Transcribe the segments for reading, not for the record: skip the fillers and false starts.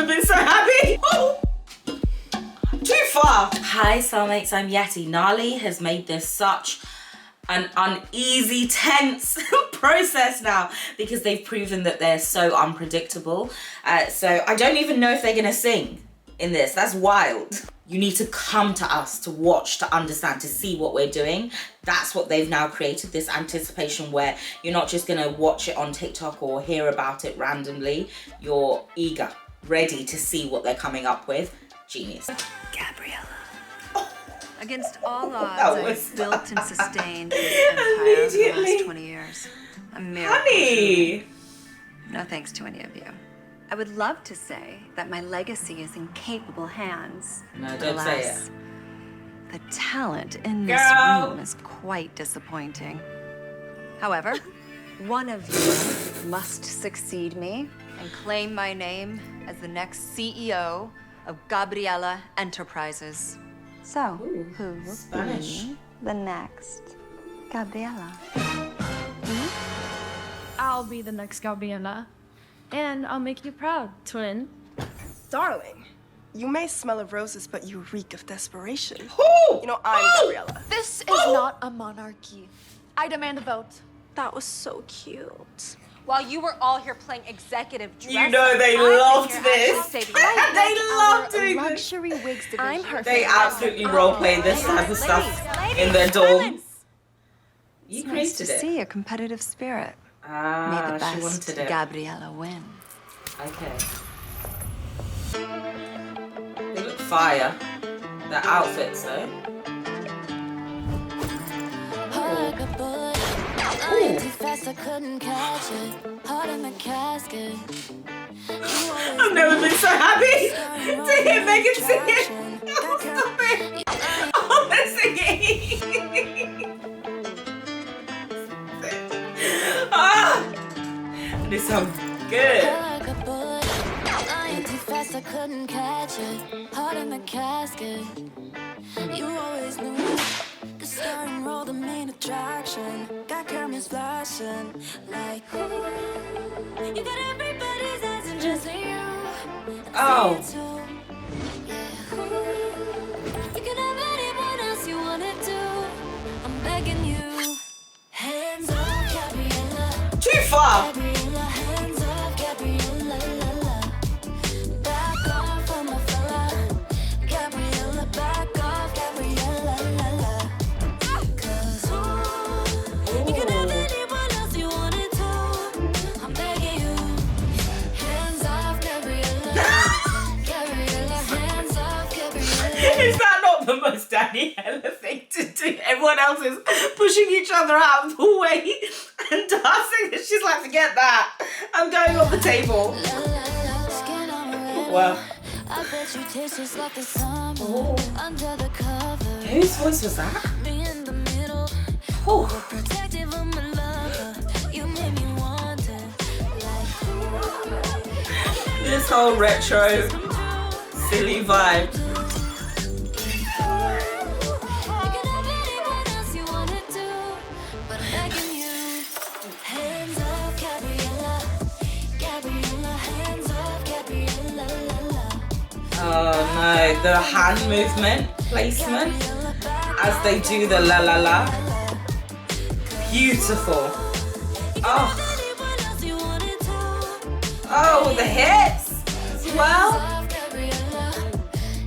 never been so happy. Too far. Hi Soulmates, I'm Yeti. Nali has made this such an uneasy, tense process now because they've proven that they're so unpredictable. So I don't even know if they're gonna sing in this. That's wild. You need to come to us to watch, to understand, to see what we're doing. That's what they've now created, this anticipation where you're not just gonna watch it on TikTok or hear about it randomly. You're eager, ready to see what they're coming up with. Genius. Gabriela. Against all odds, That was I've built and sustained this empire over the last 20 years. A miracle. Honey! No thanks to any of you. I would love to say that my legacy is in capable hands. No, don't say it. Alas, the talent in this Girl. room is quite disappointing. However, one of you must succeed me and claim my name as the next CEO of Gabriela Enterprises. So, Ooh, who will Spanish. be the next Gabriela? I'll be the next Gabriela. And I'll make you proud, twin. Darling, you may smell of roses, but you reek of desperation. Ooh. You know, I'm Gabriela. This is not a monarchy. I demand a vote. That was so cute. While you were all here playing executive dress, You know they I've been loved here this. actually saving They love doing this. luxury wigs division. I'm her They favorite. absolutely roleplay this type of stuff in their dorm. You It's nice to created it. see a competitive spirit. May Ah, the she best wanted it. Gabriela win. Okay. They look fire. Their outfits though. Ooh. I couldn't catch it. Heart in the casket. I've never been so happy to hear Megan sing it. Oh, stop it. Oh, they're singing. Ah, and it sounds good. Like a bullet. I ain't too fast, I couldn't catch it. Heart in the casket. You always knew. The star and roll, the main attraction. Got cameras flashing. Like, ooh. You got everybody's eyes and just you. Oh. Yeah, ooh. You can have anyone else you wanted to. I'm begging you. Hands up, Gabriela. Too far. Gabriela, hands up, Gabriela, la la. Back off from my fella. Gabriela, back off, Gabriela, la la. 'Cause you can have anyone else you wanted to. I'm begging you. Hands off, Gabriela. Gabriela, hands off, Gabriela. Is that not the most Daniella thing to do? Everyone else is pushing each other out of the way and dancing, and she's like, forget that. I'm going on the table. Skin on red. Well, I bet you taste just like the summer under the cover. whose voice was that? Me in the middle, Oh, protective of my lover. You made me want it. Like, this whole retro silly vibe. you can have anyone else you wanted to, but I'm begging you. Hands up, Gabriela. Gabriela, hands up, Gabriela, la la. Oh no, the hand movement placement as they do the la la la. Beautiful. Oh, Anyone else you wanted to. oh, with the hips as well. Gabriela,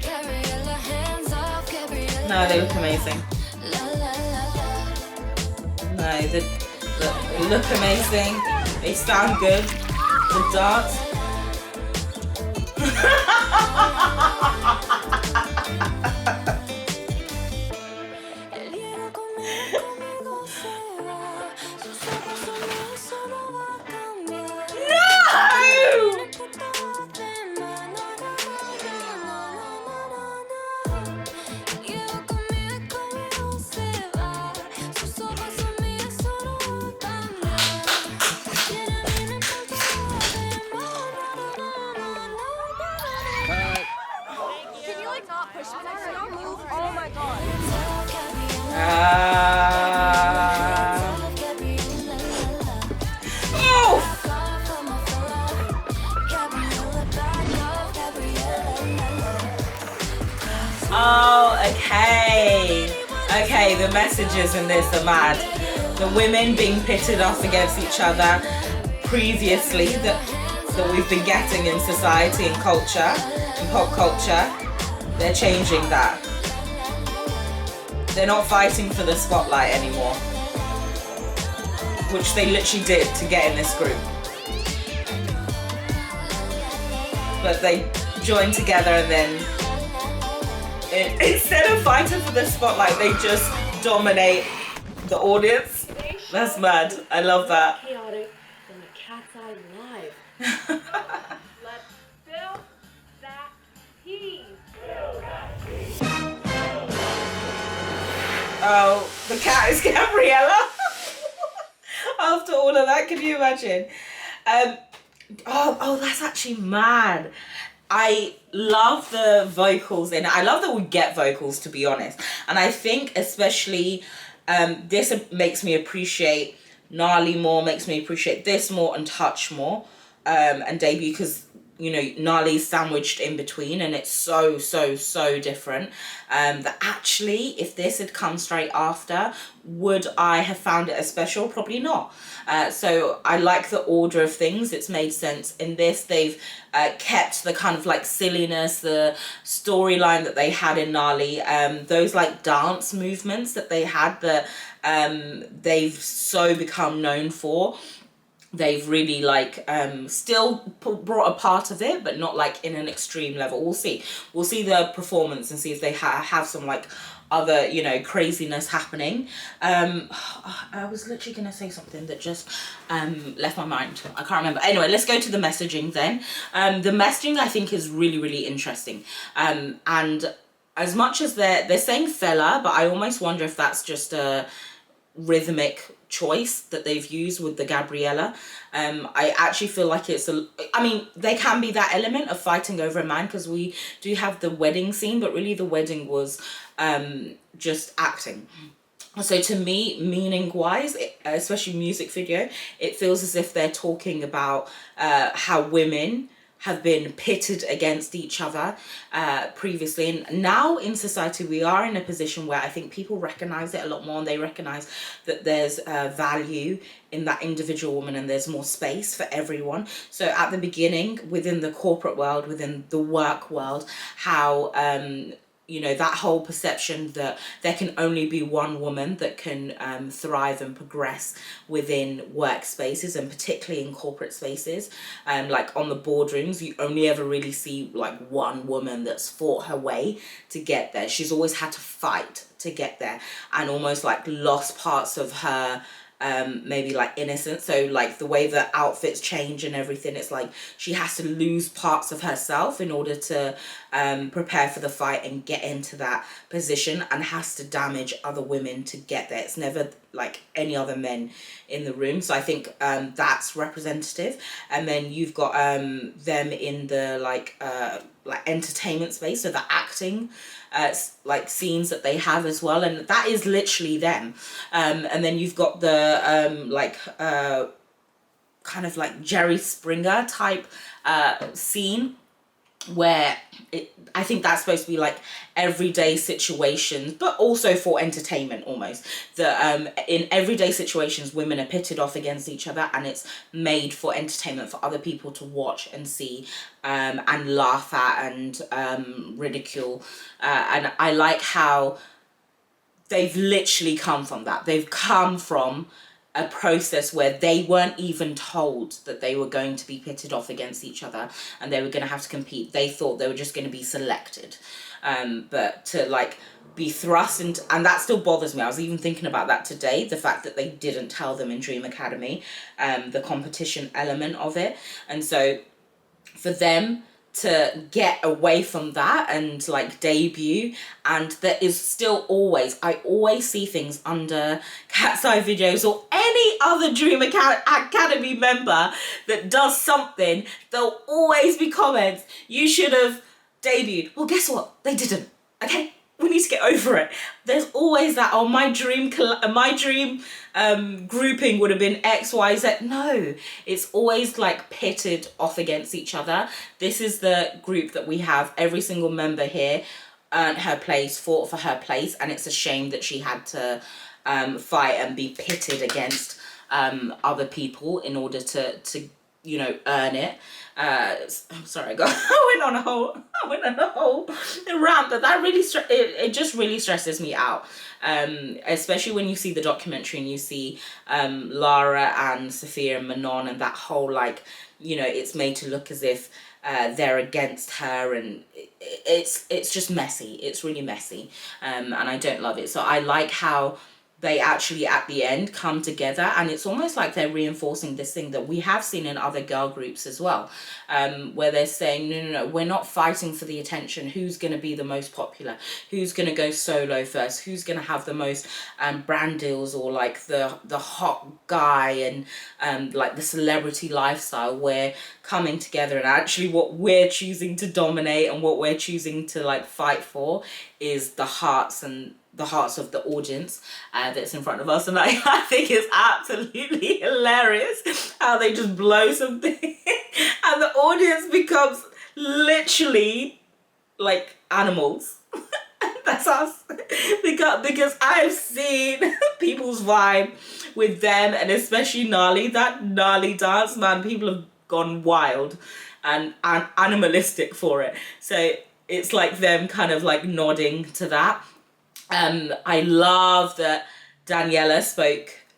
Gabriela, hands off, Gabriela. No, they look amazing. La la la la. No, they look amazing. They sound good. The dance. El hielo conmigo se va. Sus ojos son eso no va a cambiar. No! El hielo conmigo se va. Sus ojos son míos, eso no va a cambiar. Tiene bien en falta de Okay, the messages in this are mad. The women being pitted off against each other previously that we've been getting in society and culture, in pop culture, they're changing that. They're not fighting for the spotlight anymore, which they literally did to get in this group. But they joined together and then instead of fighting for the spotlight, they just dominate the audience. That's mad. I love that. Chaotic than the KATSEYE live. Let's fill that heat. Oh, the cat is Gabriela. After all of that, can you imagine? Oh, that's actually mad. I love the vocals in it. I love that we get vocals, to be honest. And I think especially this makes me appreciate Gnarly more, makes me appreciate this more and Touch more, and Debut, because you know Gnarly's sandwiched in between and it's so different. That actually, if this had come straight after, would I have found it as special? Probably not. So I like the order of things. It's made sense. In this, they've kept the kind of like silliness, the storyline that they had in Gnarly, those like dance movements that they had that they've so become known for. They've really like still brought a part of it, but not like in an extreme level. We'll see the performance and see if they have some like other, you know, craziness happening. I was literally gonna say something that just left my mind. I can't remember. Anyway, let's go to the messaging then. The messaging I think is really interesting, and as much as they're saying fella, but I almost wonder if that's just a rhythmic choice that they've used with the Gabriela. I actually feel like I mean, there can be that element of fighting over a man because we do have the wedding scene, but really the wedding was just acting. So to me, meaning wise, especially music video, it feels as if they're talking about how women have been pitted against each other previously. And now in society, we are in a position where I think people recognize it a lot more, and they recognize that there's value in that individual woman and there's more space for everyone. So at the beginning, within the corporate world, within the work world, how you know, that whole perception that there can only be one woman that can thrive and progress within workspaces, and particularly in corporate spaces. Like on the boardrooms, you only ever really see like one woman that's fought her way to get there. She's always had to fight to get there and almost like lost parts of her maybe like innocence. So like the way the outfits change and everything, it's like she has to lose parts of herself in order to prepare for the fight and get into that position, and has to damage other women to get there. It's never like any other men in the room. So I think that's representative. And then you've got them in the like entertainment space, so the acting like scenes that they have as well, and that is literally them. And then you've got the kind of like Jerry Springer type scene where I think that's supposed to be like everyday situations, but also for entertainment almost. In everyday situations, women are pitted off against each other, and it's made for entertainment for other people to watch and see and laugh at and ridicule. And I like how they've literally come from that. They've come from a process where they weren't even told that they were going to be pitted off against each other and they were going to have to compete. They thought they were just going to be selected. But to like be thrust into, and that still bothers me. I was even thinking about that today, the fact that they didn't tell them in Dreamacademy, the competition element of it. And so for them to get away from that and like debut, and there is still always, I always see things under KATSEYE videos or any other Dream Academy member that does something, there'll always be comments, you should have debuted. Well, guess what? They didn't. Okay, we need to get over it. There's always that, oh, my dream grouping would have been X, Y, Z. No, it's always like pitted off against each other. This is the group that we have. Every single member here earned her place, fought for her place, and it's a shame that she had to fight and be pitted against other people in order to you know, earn it. I'm sorry, I went on a whole rant, but that really it just really stresses me out, especially when you see the documentary and you see Lara and Sophia and Manon and that whole, like, you know, it's made to look as if they're against her, and it's just messy. It's really messy, and I don't love it. So I like how they actually at the end come together, and it's almost like they're reinforcing this thing that we have seen in other girl groups as well, where they're saying, no, we're not fighting for the attention. Who's going to be the most popular? Who's going to go solo first? Who's going to have the most brand deals, or like the hot guy and like the celebrity lifestyle? We're coming together, and actually what we're choosing to dominate and what we're choosing to like fight for is the hearts of the audience that's in front of us. And I think it's absolutely hilarious how they just blow something and the audience becomes literally like animals. That's us. Because I've seen people's vibe with them, and especially Nali, that Nali dance, man, people have gone wild and animalistic for it. So it's like them kind of like nodding to that. I love that Daniela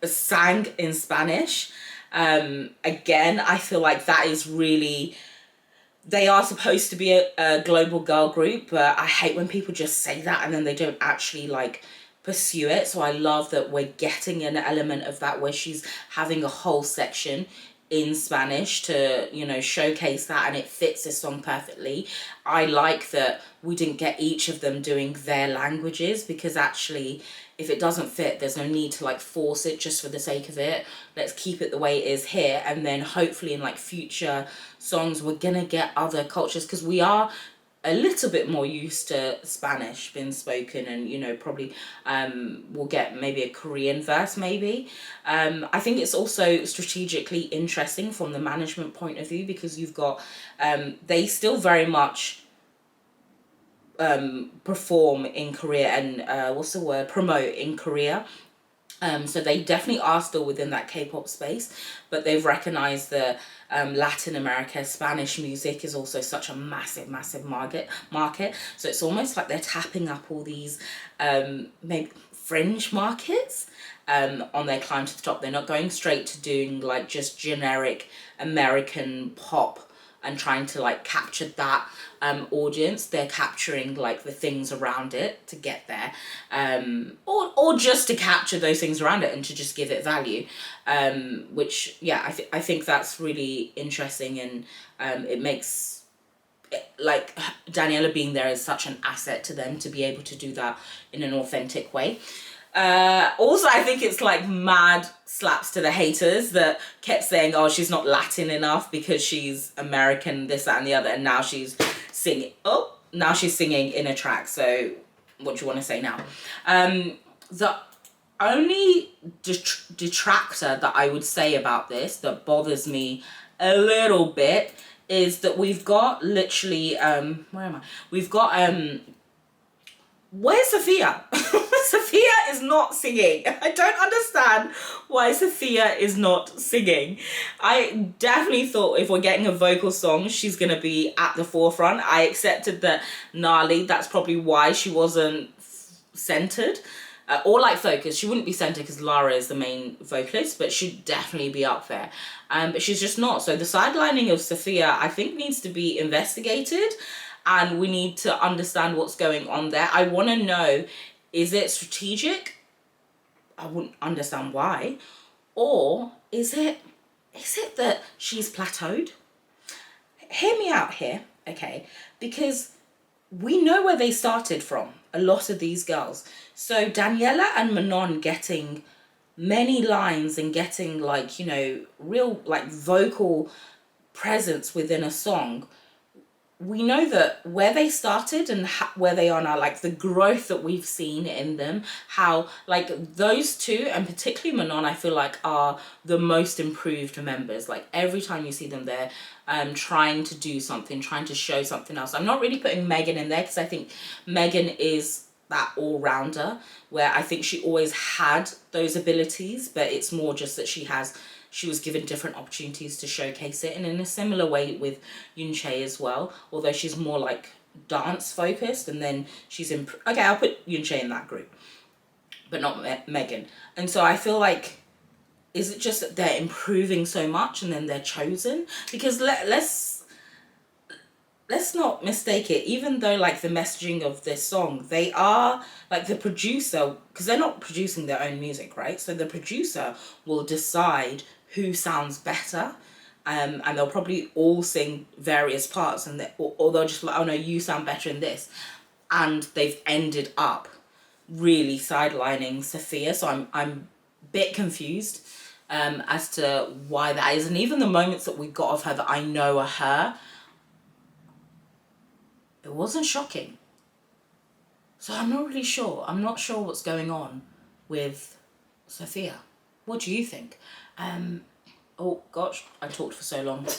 sang in Spanish. Again, I feel like that is really, they are supposed to be a global girl group, but I hate when people just say that and then they don't actually like pursue it. So I love that we're getting an element of that where she's having a whole section in Spanish to, you know, showcase that, and it fits this song perfectly. I like that we didn't get each of them doing their languages, because actually if it doesn't fit, there's no need to like force it just for the sake of it. Let's keep it the way it is here, and then hopefully in like future songs we're gonna get other cultures, because we are a little bit more used to Spanish being spoken, and you know, probably we'll get maybe a Korean verse maybe. I think it's also strategically interesting from the management point of view, because you've got they still very much perform in Korea and promote in Korea. So they definitely are still within that K-pop space, but they've recognized that Latin America, Spanish music is also such a massive market. So it's almost like they're tapping up all these maybe fringe markets on their climb to the top. They're not going straight to doing like just generic American pop and trying to like capture that audience. They're capturing like the things around it to get there, or just to capture those things around it and to just give it value, which yeah, I think that's really interesting, and it makes like Daniela being there is such an asset to them to be able to do that in an authentic way. Also, I think it's like mad slaps to the haters that kept saying, oh, she's not Latin enough because she's American, this, that, and the other, and now she's singing. Oh, now she's singing in a track. So what do you want to say now? The only detractor that I would say about this that bothers me a little bit is that we've got literally, where am I? We've got, where's Sophia? Sophia is not singing. I don't understand why Sophia is not singing. I definitely thought if we're getting a vocal song, she's going to be at the forefront. I accepted that Nali, that's probably why she wasn't centered or like focused. She wouldn't be centered because Lara is the main vocalist, but she'd definitely be up there. But she's just not. So the sidelining of Sophia, I think, needs to be investigated. And we need to understand what's going on there. I want to know, is it strategic? I wouldn't understand why. Or is it that she's plateaued? Hear me out here, okay? Because we know where they started from, a lot of these girls. So Daniella and Manon getting many lines and getting like, you know, real like vocal presence within a song we know that where they started and where they are now, like the growth that we've seen in them, how like those two, and particularly Manon, I feel like are the most improved members. Like every time you see them, they're trying to do something, trying to show something else. I'm not really putting Megan in there because I think Megan is that all-rounder where I think she always had those abilities, but it's more just that she was given different opportunities to showcase it. And in a similar way with Yoonchae as well, although she's more like dance focused, and then she's okay, I'll put Yoonchae in that group, but not Megan. And so I feel like, is it just that they're improving so much and then they're chosen? Because let's not mistake it, even though like the messaging of this song, they are like the producer, because they're not producing their own music, right? So the producer will decide who sounds better, and they'll probably all sing various parts, and or they'll just like, oh no, you sound better in this, and they've ended up really sidelining Sophia. So I'm a bit confused as to why that is, and even the moments that we got of her that I know are her, it wasn't shocking. So I'm not really sure. I'm not sure what's going on with Sophia. What do you think? Oh gosh, I talked for so long.